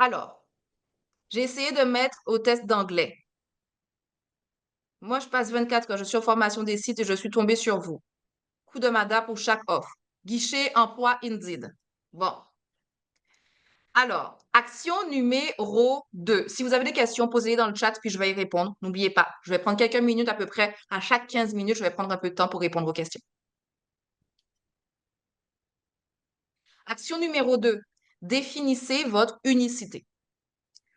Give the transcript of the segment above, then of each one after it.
Alors, j'ai essayé de mettre au test d'anglais. Moi, je passe 24 heures, je suis en formation des sites et je suis tombée sur vous. Coup de mandat pour chaque offre. Guichet emploi Indeed. Bon. Alors, action numéro 2. Si vous avez des questions, posez-les dans le chat, puis je vais y répondre. N'oubliez pas, je vais prendre quelques minutes à peu près. À chaque 15 minutes, je vais prendre un peu de temps pour répondre aux questions. Action numéro 2. Définissez votre unicité.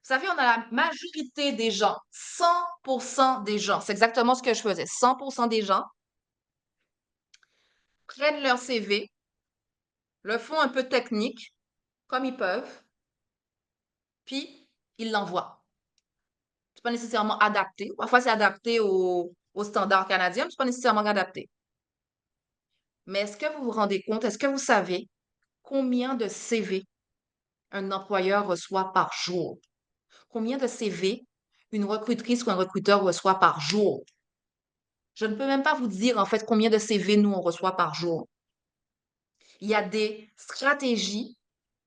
Vous savez, on a la majorité des gens, 100% des gens, c'est exactement ce que je faisais. 100% des gens prennent leur CV, le font un peu technique, comme ils peuvent, puis ils l'envoient. C'est pas nécessairement adapté. Parfois, c'est adapté au standard canadien, mais c'est pas nécessairement adapté. Mais est-ce que vous vous rendez compte, est-ce que vous savez combien de CV un employeur reçoit par jour? Combien de CV une recrutrice ou un recruteur reçoit par jour? Je ne peux même pas vous dire en fait combien de CV nous on reçoit par jour. Il y a des stratégies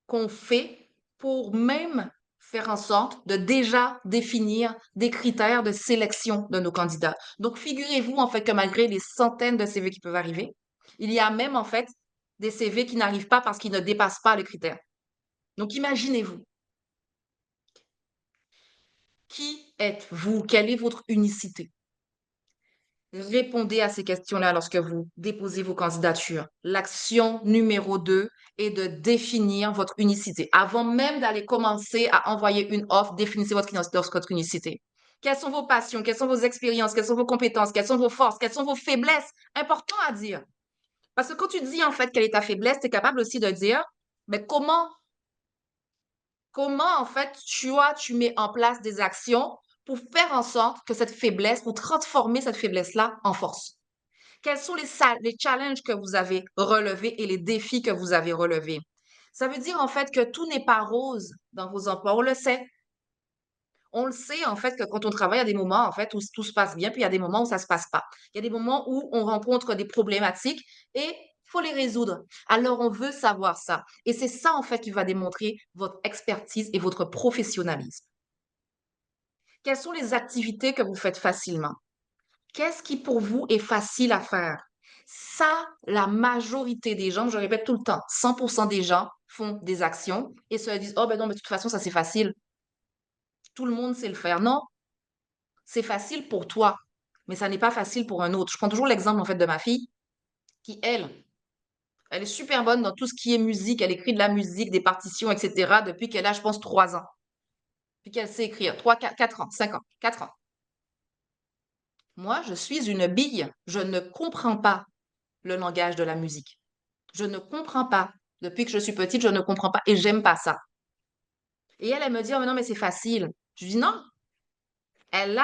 qu'on fait pour même faire en sorte de déjà définir des critères de sélection de nos candidats. Donc, figurez-vous en fait que malgré les centaines de CV qui peuvent arriver, il y a même en fait des CV qui n'arrivent pas parce qu'ils ne dépassent pas les critères. Donc, imaginez-vous, qui êtes-vous? Quelle est votre unicité? Répondez à ces questions-là lorsque vous déposez vos candidatures. L'action numéro 2 est de définir votre unicité. Avant même d'aller commencer à envoyer une offre, définissez votre unicité. Quelles sont vos passions? Quelles sont vos expériences? Quelles sont vos compétences? Quelles sont vos forces? Quelles sont vos faiblesses? Important à dire. Parce que quand tu dis en fait quelle est ta faiblesse, tu es capable aussi de dire, mais comment en fait tu mets en place des actions pour faire en sorte que cette faiblesse, pour transformer cette faiblesse-là en force. Quels sont les challenges que vous avez relevés et les défis que vous avez relevés? Ça veut dire en fait que tout n'est pas rose dans vos emplois. On le sait. On le sait en fait que quand on travaille, il y a des moments en fait où tout se passe bien, puis il y a des moments où ça se passe pas. Il y a des moments où on rencontre des problématiques et il faut les résoudre. Alors on veut savoir ça. Et c'est ça en fait qui va démontrer votre expertise et votre professionnalisme. Quelles sont les activités que vous faites facilement? Qu'est-ce qui pour vous est facile à faire? Ça, la majorité des gens, je répète tout le temps, 100% des gens font des actions et se disent, oh ben non, mais de toute façon, ça c'est facile. Tout le monde sait le faire. Non, c'est facile pour toi, mais ça n'est pas facile pour un autre. Je prends toujours l'exemple en fait de ma fille qui, elle est super bonne dans tout ce qui est musique. Elle écrit de la musique, des partitions, etc. depuis qu'elle a, je pense, 3 ans. Puis qu'elle sait écrire. 3, 4 ans, 5 ans, 4 ans. Moi, je suis une bille. Je ne comprends pas le langage de la musique. Je ne comprends pas. Depuis que je suis petite, je ne comprends pas et j'aime pas ça. Et elle me dit, oh, mais non, mais c'est facile. Je dis non. Elle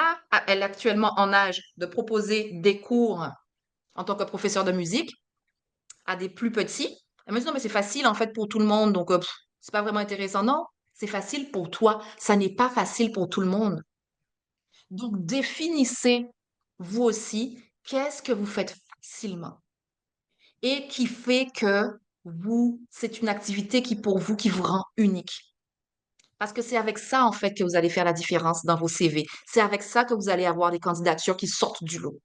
est actuellement en âge de proposer des cours en tant que professeur de musique à des plus petits. Elle me dit, non, mais c'est facile en fait pour tout le monde, donc c'est pas vraiment intéressant. Non, c'est facile pour toi. Ça n'est pas facile pour tout le monde. Donc, définissez vous aussi qu'est-ce que vous faites facilement et qui fait que c'est une activité qui pour vous, qui vous rend unique. Parce que c'est avec ça, en fait, que vous allez faire la différence dans vos CV. C'est avec ça que vous allez avoir des candidatures qui sortent du lot.